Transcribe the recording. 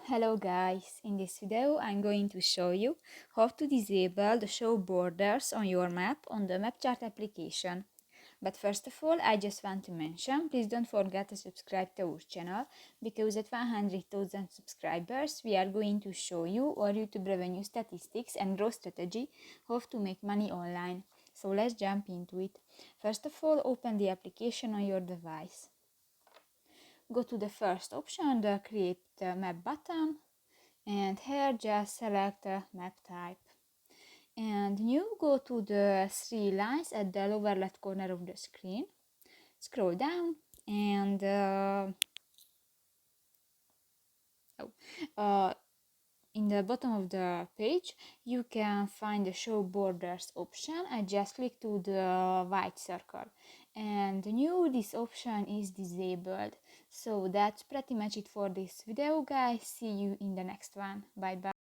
Hello guys, in this video I'm going to show you how to disable the show borders on your map on the MapChart application. But first of all, I just want to mention, please don't forget to subscribe to our channel, because at 100,000 subscribers we are going to show you our YouTube revenue statistics and growth strategy, how to make money online. So let's jump into it. First of all, open the application on your device. Go to the first option, the create map button, and here just select map type. And you go to the three lines at the lower left corner of the screen, scroll down, and in the bottom of the page you can find the show borders option, and just click to the white circle, and new this option is disabled. So that's pretty much it for this video guys. See you in the next one. Bye bye.